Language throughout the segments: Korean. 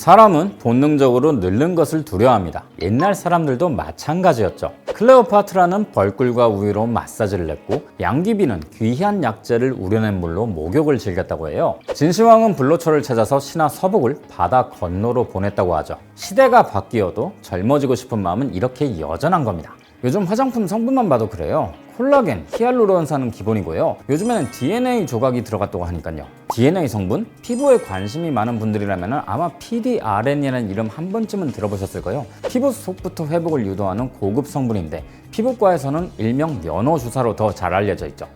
사람은 본능적으로 늙는 것을 두려워합니다. 옛날 사람들도 마찬가지였죠. 클레오파트라는 벌꿀과 우유로 마사지를 냈고, 양귀비는 귀한 약재를 우려낸 물로 목욕을 즐겼다고 해요. 진시황은 불로초를 찾아서 신하 서북을 바다 건너로 보냈다고 하죠. 시대가 바뀌어도 젊어지고 싶은 마음은 이렇게 여전한 겁니다. 요즘 화장품 성분만 봐도 그래요. 콜라겐, 히알루론산은 기본이고요. 요즘에는 DNA 조각이 들어갔다고 하니까요. DNA 성분? 피부에 관심이 많은 분들이라면 아마 PDRN이라는 이름 한 번쯤은 들어보셨을 거예요. 피부 속부터 회복을 유도하는 고급 성분인데 피부과에서는 일명 연어 주사로 더 잘 알려져 있죠.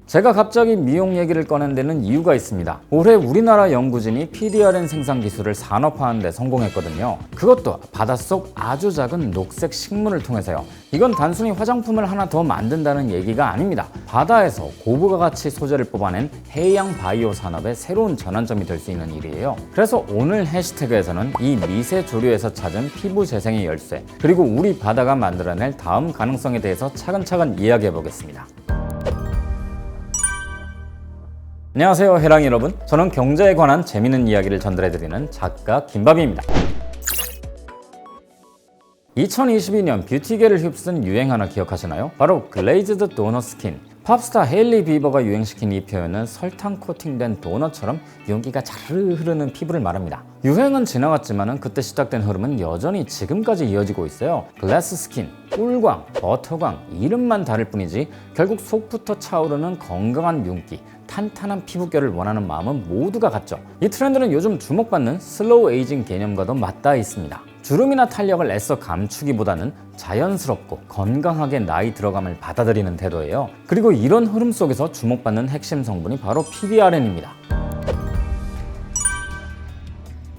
제가 갑자기 미용 얘기를 꺼낸 데는 이유가 있습니다. 올해 우리나라 연구진이 PDRN 생산 기술을 산업화하는 데 성공했거든요. 그것도 바닷속 아주 작은 녹색 식물을 통해서요. 이건 단순히 화장품을 하나 더 만든다는 얘기가 아닙니다. 바다에서 고부가 가치 소재를 뽑아낸 해양 바이오 산업의 새로운 전환점이 될 수 있는 일이에요. 그래서 오늘 해시태그에서는 이 미세 조류에서 찾은 피부 재생의 열쇠, 그리고 우리 바다가 만들어낼 다음 가능성에 대해서 차근차근 이야기해 보겠습니다. 안녕하세요, 해랑이 여러분. 저는 경제에 관한 재미있는 이야기를 전달해드리는 작가 김바비입니다. 2022년 뷰티계를 휩쓴 유행 하나 기억하시나요? 바로 글레이즈드 도넛 스킨. 팝스타 헤일리 비버가 유행시킨 이 표현은 설탕 코팅된 도넛처럼 윤기가 자르르 흐르는 피부를 말합니다. 유행은 지나갔지만 그때 시작된 흐름은 여전히 지금까지 이어지고 있어요. 글래스 스킨, 꿀광, 버터광, 이름만 다를 뿐이지 결국 속부터 차오르는 건강한 윤기, 탄탄한 피부결을 원하는 마음은 모두가 같죠. 이 트렌드는 요즘 주목받는 슬로우 에이징 개념과도 맞닿아 있습니다. 주름이나 탄력을 애써 감추기보다는 자연스럽고 건강하게 나이 들어감을 받아들이는 태도예요. 그리고 이런 흐름 속에서 주목받는 핵심 성분이 바로 PDRN입니다.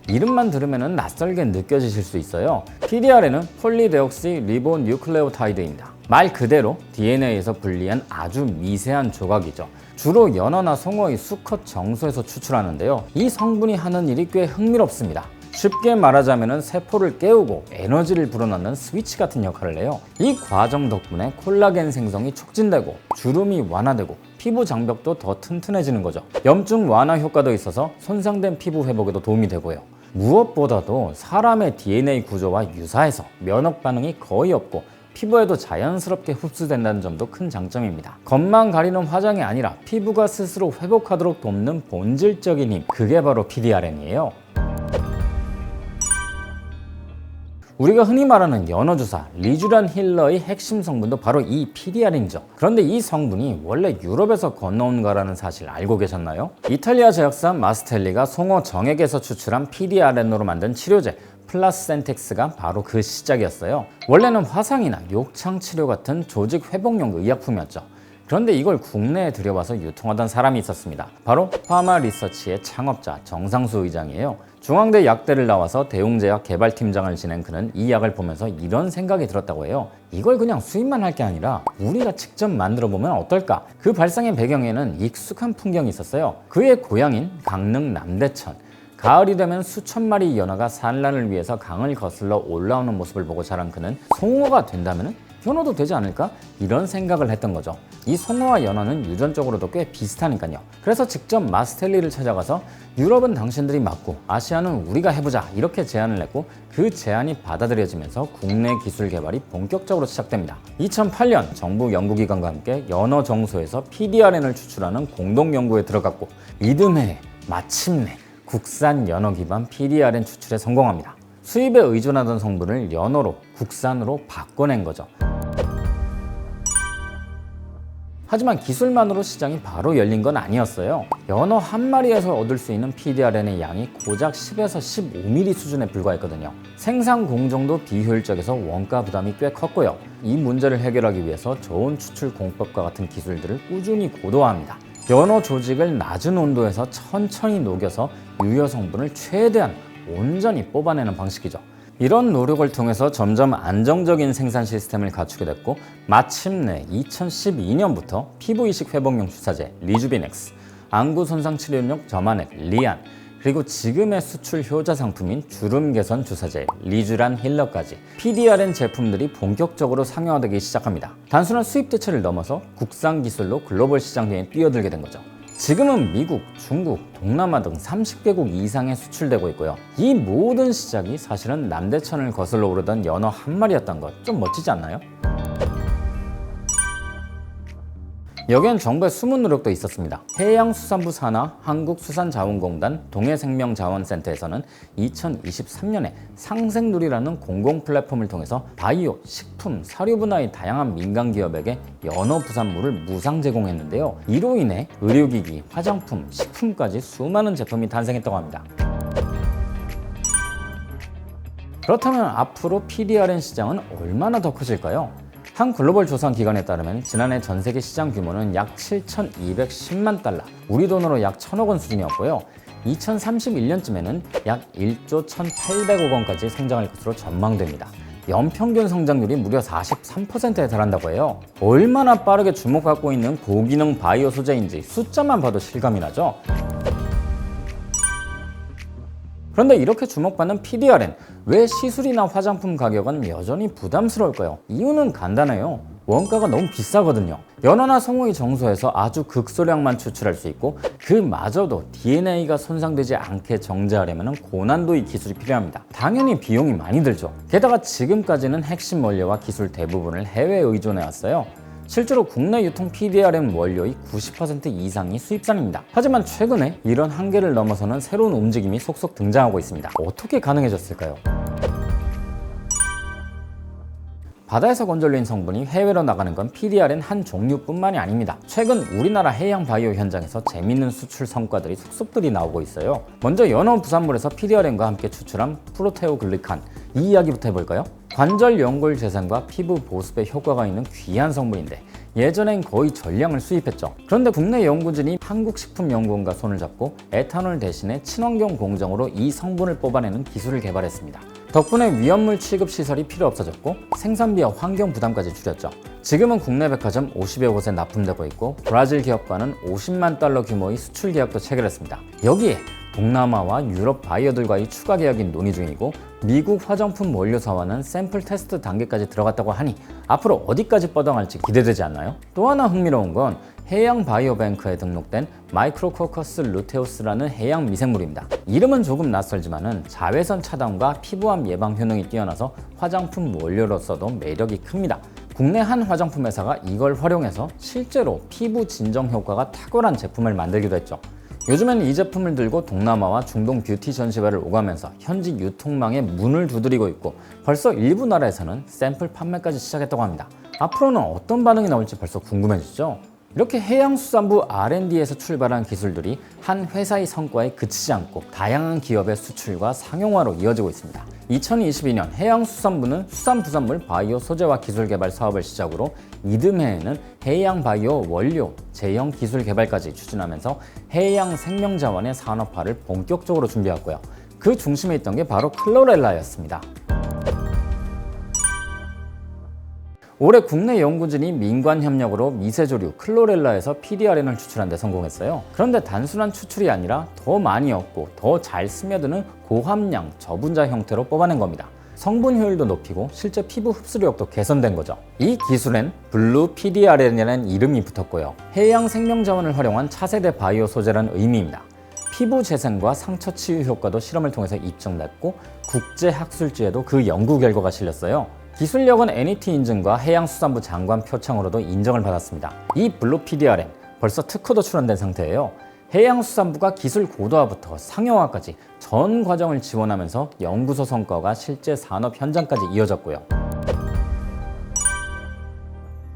이름만 들으면 낯설게 느껴지실 수 있어요. PDRN은 폴리데옥시 리보뉴클레오타이드입니다. 말 그대로 DNA에서 분리한 아주 미세한 조각이죠. 주로 연어나 송어의 수컷 정수에서 추출하는데요. 이 성분이 하는 일이 꽤 흥미롭습니다. 쉽게 말하자면 세포를 깨우고 에너지를 불어넣는 스위치 같은 역할을 해요. 이 과정 덕분에 콜라겐 생성이 촉진되고 주름이 완화되고 피부 장벽도 더 튼튼해지는 거죠. 염증 완화 효과도 있어서 손상된 피부 회복에도 도움이 되고요. 무엇보다도 사람의 DNA 구조와 유사해서 면역 반응이 거의 없고 피부에도 자연스럽게 흡수된다는 점도 큰 장점입니다. 겉만 가리는 화장이 아니라 피부가 스스로 회복하도록 돕는 본질적인 힘, 그게 바로 PDRN이에요. 우리가 흔히 말하는 연어주사, 리쥬란 힐러의 핵심 성분도 바로 이 PDRN이죠. 그런데 이 성분이 원래 유럽에서 건너온 거라는 사실 알고 계셨나요? 이탈리아 제약사 마스텔리가 송어 정액에서 추출한 PDRN으로 만든 치료제 플라센텍스가 바로 그 시작이었어요. 원래는 화상이나 욕창 치료 같은 조직 회복용 의약품이었죠. 그런데 이걸 국내에 들여와서 유통하던 사람이 있었습니다. 바로 파마 리서치의 창업자 정상수 의장이에요. 중앙대 약대를 나와서 대웅제약 개발팀장을 지낸 그는 이 약을 보면서 이런 생각이 들었다고 해요. 이걸 그냥 수입만 할 게 아니라 우리가 직접 만들어 보면 어떨까? 그 발상의 배경에는 익숙한 풍경이 있었어요. 그의 고향인 강릉 남대천. 가을이 되면 수천 마리 연어가 산란을 위해서 강을 거슬러 올라오는 모습을 보고 자란 그는 송어가 된다면 연어도 되지 않을까? 이런 생각을 했던 거죠. 이 송어와 연어는 유전적으로도 꽤 비슷하니까요. 그래서 직접 마스텔리를 찾아가서 유럽은 당신들이 맡고 아시아는 우리가 해보자 이렇게 제안을 냈고 그 제안이 받아들여지면서 국내 기술 개발이 본격적으로 시작됩니다. 2008년 정부 연구기관과 함께 연어 정수에서 PDRN을 추출하는 공동연구에 들어갔고 이듬해 마침내 국산 연어 기반 PDRN 추출에 성공합니다. 수입에 의존하던 성분을 연어로, 국산으로 바꿔낸 거죠. 하지만 기술만으로 시장이 바로 열린 건 아니었어요. 연어 한 마리에서 얻을 수 있는 PDRN의 양이 고작 10에서 15ml 수준에 불과했거든요. 생산 공정도 비효율적에서 원가 부담이 꽤 컸고요. 이 문제를 해결하기 위해서 저온 추출 공법과 같은 기술들을 꾸준히 고도화합니다. 연어 조직을 낮은 온도에서 천천히 녹여서 유효 성분을 최대한 온전히 뽑아내는 방식이죠. 이런 노력을 통해서 점점 안정적인 생산 시스템을 갖추게 됐고 마침내 2012년부터 피부 이식 회복용 주사제 리주비넥스, 안구 손상 치료용 저만액 리안, 그리고 지금의 수출 효자 상품인 주름 개선 주사제 리쥬란 힐러까지 PDRN 제품들이 본격적으로 상용화되기 시작합니다. 단순한 수입 대체를 넘어서 국산 기술로 글로벌 시장에 뛰어들게 된 거죠. 지금은 미국, 중국, 동남아 등 30개국 이상에 수출되고 있고요. 이 모든 시작이 사실은 남대천을 거슬러 오르던 연어 한 마리였던 것, 좀 멋지지 않나요? 여기엔 정부의 숨은 노력도 있었습니다. 해양수산부 산하 한국수산자원공단 동해생명자원센터에서는 2023년에 상생누리라는 공공 플랫폼을 통해서 바이오, 식품, 사료 분야의 다양한 민간 기업에게 연어 부산물을 무상 제공했는데요. 이로 인해 의료기기, 화장품, 식품까지 수많은 제품이 탄생했다고 합니다. 그렇다면 앞으로 PDRN 시장은 얼마나 더 커질까요? 한 글로벌 조사 기관에 따르면 지난해 전 세계 시장 규모는 약 7,210만 달러, 우리 돈으로 약 1,000억 원 수준이었고요. 2031년쯤에는 약 1조 1,800억 원까지 성장할 것으로 전망됩니다. 연평균 성장률이 무려 43%에 달한다고 해요. 얼마나 빠르게 주목받고 있는 고기능 바이오 소재인지 숫자만 봐도 실감이 나죠? 그런데 이렇게 주목받는 PDRN, 왜 시술이나 화장품 가격은 여전히 부담스러울까요? 이유는 간단해요. 원가가 너무 비싸거든요. 연어나 성어의 정소에서 아주 극소량만 추출할 수 있고 그마저도 DNA가 손상되지 않게 정제하려면 고난도의 기술이 필요합니다. 당연히 비용이 많이 들죠. 게다가 지금까지는 핵심 원료와 기술 대부분을 해외에 의존해왔어요. 실제로 국내 유통 PDRN 원료의 90% 이상이 수입산입니다. 하지만 최근에 이런 한계를 넘어서는 새로운 움직임이 속속 등장하고 있습니다. 어떻게 가능해졌을까요? 바다에서 건져올린 성분이 해외로 나가는 건 PDRN 한 종류뿐만이 아닙니다. 최근 우리나라 해양 바이오 현장에서 재밌는 수출 성과들이 속속들이 나오고 있어요. 먼저 연어 부산물에서 PDRN과 함께 추출한 프로테오글리칸, 이 이야기부터 해볼까요? 관절 연골 재생과 피부 보습에 효과가 있는 귀한 성분인데 예전엔 거의 전량을 수입했죠. 그런데 국내 연구진이 한국식품연구원과 손을 잡고 에탄올 대신에 친환경 공정으로 이 성분을 뽑아내는 기술을 개발했습니다. 덕분에 위험물 취급 시설이 필요 없어졌고 생산비와 환경 부담까지 줄였죠. 지금은 국내 백화점 50여 곳에 납품되고 있고 브라질 기업과는 50만 달러 규모의 수출 계약도 체결했습니다. 여기에 동남아와 유럽 바이어들과의 추가 계약이 논의 중이고 미국 화장품 원료사와는 샘플 테스트 단계까지 들어갔다고 하니 앞으로 어디까지 뻗어갈지 기대되지 않나요? 또 하나 흥미로운 건 해양 바이오뱅크에 등록된 마이크로코커스 루테우스라는 해양 미생물입니다. 이름은 조금 낯설지만은 자외선 차단과 피부암 예방 효능이 뛰어나서 화장품 원료로서도 매력이 큽니다. 국내 한 화장품 회사가 이걸 활용해서 실제로 피부 진정 효과가 탁월한 제품을 만들기도 했죠. 요즘엔 이 제품을 들고 동남아와 중동 뷰티 전시회를 오가면서 현지 유통망에 문을 두드리고 있고 벌써 일부 나라에서는 샘플 판매까지 시작했다고 합니다. 앞으로는 어떤 반응이 나올지 벌써 궁금해지죠? 이렇게 해양수산부 R&D에서 출발한 기술들이 한 회사의 성과에 그치지 않고 다양한 기업의 수출과 상용화로 이어지고 있습니다. 2022년 해양수산부는 수산부산물 바이오 소재화 기술 개발 사업을 시작으로 이듬해에는 해양 바이오 원료, 제형 기술 개발까지 추진하면서 해양 생명자원의 산업화를 본격적으로 준비했고요. 그 중심에 있던 게 바로 클로렐라였습니다. 올해 국내 연구진이 민관 협력으로 미세조류 클로렐라에서 PDRN을 추출한 데 성공했어요. 그런데 단순한 추출이 아니라 더 많이 얻고 더 잘 스며드는 고함량 저분자 형태로 뽑아낸 겁니다. 성분 효율도 높이고 실제 피부 흡수력도 개선된 거죠. 이 기술엔 블루 PDRN이라는 이름이 붙었고요. 해양 생명자원을 활용한 차세대 바이오 소재라는 의미입니다. 피부 재생과 상처 치유 효과도 실험을 통해서 입증됐고 국제학술지에도 그 연구 결과가 실렸어요. 기술력은 NET 인증과 해양수산부 장관 표창으로도 인정을 받았습니다. 이 블루 PDRN 벌써 특허도 출원된 상태예요. 해양수산부가 기술 고도화부터 상용화까지 전 과정을 지원하면서 연구소 성과가 실제 산업 현장까지 이어졌고요.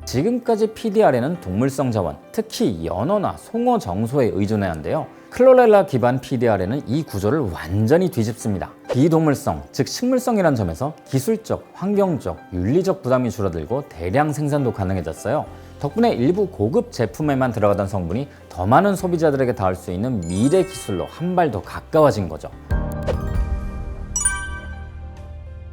지금까지 PDRN은 동물성 자원, 특히 연어나 송어 정소에 의존해야 하는데요. 클로렐라 기반 PDRN은 이 구조를 완전히 뒤집습니다. 비동물성, 즉 식물성이란 점에서 기술적, 환경적, 윤리적 부담이 줄어들고 대량 생산도 가능해졌어요. 덕분에 일부 고급 제품에만 들어가던 성분이 더 많은 소비자들에게 닿을 수 있는 미래 기술로 한 발 더 가까워진 거죠.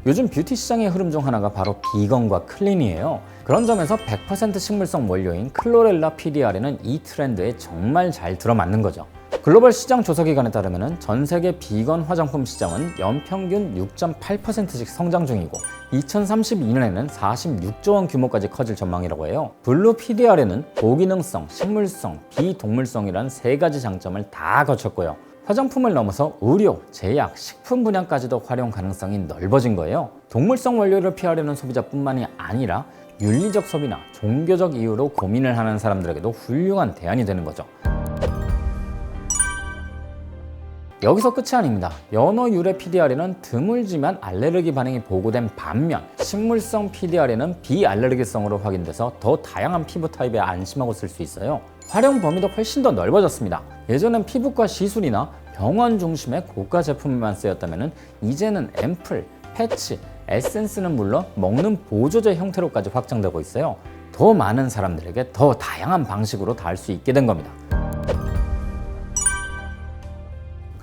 요즘 뷰티 시장의 흐름 중 하나가 바로 비건과 클린이에요. 그런 점에서 100% 식물성 원료인 클로렐라 PDRN은 이 트렌드에 정말 잘 들어맞는 거죠. 글로벌 시장 조사기관에 따르면 전 세계 비건 화장품 시장은 연평균 6.8%씩 성장 중이고 2032년에는 46조 원 규모까지 커질 전망이라고 해요. 블루 PDR에는 고기능성, 식물성, 비동물성이란 세 가지 장점을 다 거쳤고요. 화장품을 넘어서 의료, 제약, 식품 분야까지도 활용 가능성이 넓어진 거예요. 동물성 원료를 피하려는 소비자뿐만이 아니라 윤리적 소비나 종교적 이유로 고민을 하는 사람들에게도 훌륭한 대안이 되는 거죠. 여기서 끝이 아닙니다. 연어 유래 PDR에는 드물지만 알레르기 반응이 보고된 반면 식물성 PDR에는 비알레르기성으로 확인돼서 더 다양한 피부 타입에 안심하고 쓸 수 있어요. 활용 범위도 훨씬 더 넓어졌습니다. 예전엔 피부과 시술이나 병원 중심의 고가 제품만 쓰였다면 이제는 앰플, 패치, 에센스는 물론 먹는 보조제 형태로까지 확장되고 있어요. 더 많은 사람들에게 더 다양한 방식으로 닿을 수 있게 된 겁니다.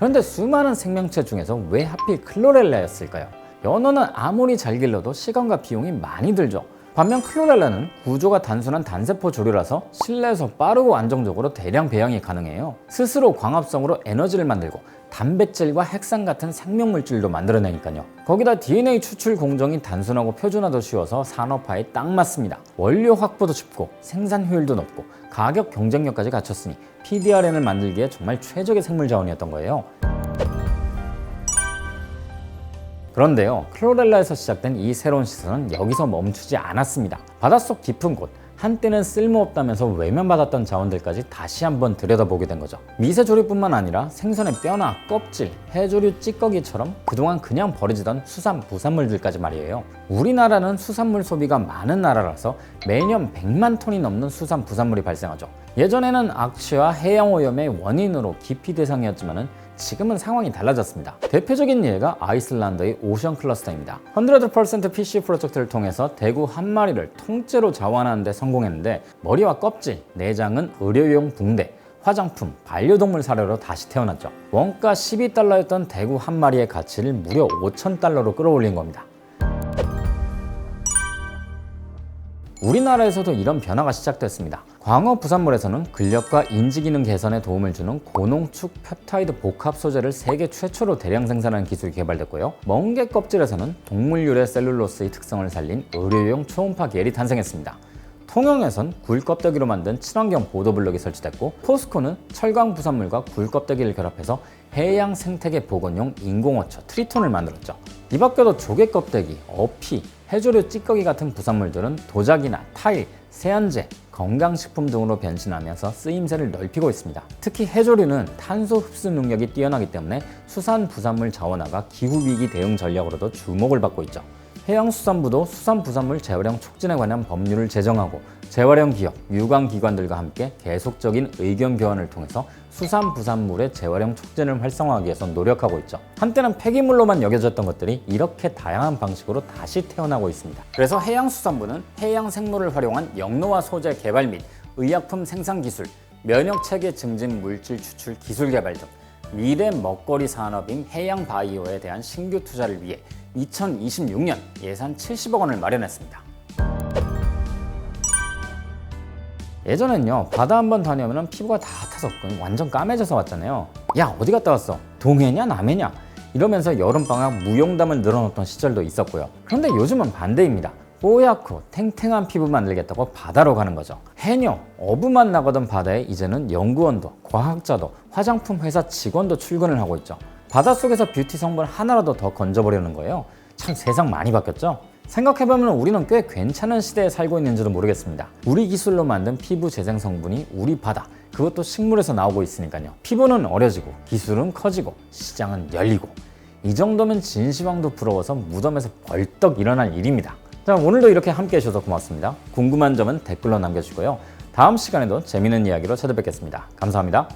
그런데 수많은 생명체 중에서 왜 하필 클로렐라였을까요? 연어는 아무리 잘 길러도 시간과 비용이 많이 들죠. 반면 클로렐라는 구조가 단순한 단세포 조류라서 실내에서 빠르고 안정적으로 대량 배양이 가능해요. 스스로 광합성으로 에너지를 만들고 단백질과 핵산 같은 생명물질도 만들어내니까요. 거기다 DNA 추출 공정이 단순하고 표준화도 쉬워서 산업화에 딱 맞습니다. 원료 확보도 쉽고 생산 효율도 높고 가격 경쟁력까지 갖췄으니 PDRN을 만들기에 정말 최적의 생물 자원이었던 거예요. 그런데요, 클로렐라에서 시작된 이 새로운 시선은 여기서 멈추지 않았습니다. 바닷속 깊은 곳, 한때는 쓸모없다면서 외면받았던 자원들까지 다시 한번 들여다보게 된 거죠. 미세조류뿐만 아니라 생선의 뼈나 껍질, 해조류 찌꺼기처럼 그동안 그냥 버려지던 수산, 부산물들까지 말이에요. 우리나라는 수산물 소비가 많은 나라라서 매년 100만 톤이 넘는 수산, 부산물이 발생하죠. 예전에는 악취와 해양오염의 원인으로 기피 대상이었지만은 지금은 상황이 달라졌습니다. 대표적인 예가 아이슬란드의 오션 클러스터입니다. 100% PC 프로젝트를 통해서 대구 한 마리를 통째로 자원하는 데 성공했는데 머리와 껍질, 내장은 의료용 붕대, 화장품, 반려동물 사료로 다시 태어났죠. 원가 12달러였던 대구 한 마리의 가치를 무려 5,000달러로 끌어올린 겁니다. 우리나라에서도 이런 변화가 시작됐습니다. 광어 부산물에서는 근력과 인지 기능 개선에 도움을 주는 고농축 펩타이드 복합 소재를 세계 최초로 대량 생산하는 기술이 개발됐고요. 멍게 껍질에서는 동물 유래 셀룰로스의 특성을 살린 의료용 초음파 겔이 탄생했습니다. 통영에선 굴 껍데기로 만든 친환경 보도블럭이 설치됐고, 포스코는 철강 부산물과 굴 껍데기를 결합해서 해양 생태계 복원용 인공어초 트리톤을 만들었죠. 이 밖에도 조개 껍데기, 어피, 해조류 찌꺼기 같은 부산물들은 도자기나 타일, 세안제, 건강식품 등으로 변신하면서 쓰임새를 넓히고 있습니다. 특히 해조류는 탄소 흡수 능력이 뛰어나기 때문에 수산 부산물 자원화가 기후위기 대응 전략으로도 주목을 받고 있죠. 해양수산부도 수산부산물 재활용 촉진에 관한 법률을 제정하고 재활용 기업, 유관기관들과 함께 계속적인 의견 교환을 통해서 수산부산물의 재활용 촉진을 활성화하기 위해서 노력하고 있죠. 한때는 폐기물로만 여겨졌던 것들이 이렇게 다양한 방식으로 다시 태어나고 있습니다. 그래서 해양수산부는 해양생물을 활용한 영노화 소재 개발 및 의약품 생산 기술, 면역체계 증진 물질 추출 기술 개발 등 미래 먹거리 산업인 해양 바이오에 대한 신규 투자를 위해 2026년 예산 70억 원을 마련했습니다. 예전엔요, 바다 한번 다녀오면 피부가 다 타서 완전 까매져서 왔잖아요. 야, 어디 갔다 왔어? 동해냐 남해냐? 이러면서 여름방학 무용담을 늘어놓던 시절도 있었고요. 그런데 요즘은 반대입니다. 뽀얗고 탱탱한 피부 만들겠다고 바다로 가는 거죠. 해녀, 어부만 나가던 바다에 이제는 연구원도, 과학자도, 화장품 회사 직원도 출근을 하고 있죠. 바닷속에서 뷰티 성분 하나라도 더 건져보려는 거예요. 참 세상 많이 바뀌었죠? 생각해보면 우리는 꽤 괜찮은 시대에 살고 있는지도 모르겠습니다. 우리 기술로 만든 피부 재생 성분이 우리 바다, 그것도 식물에서 나오고 있으니까요. 피부는 어려지고 기술은 커지고 시장은 열리고, 이 정도면 진시황도 부러워서 무덤에서 벌떡 일어날 일입니다. 자, 오늘도 이렇게 함께 해주셔서 고맙습니다. 궁금한 점은 댓글로 남겨주시고요. 다음 시간에도 재미있는 이야기로 찾아뵙겠습니다. 감사합니다.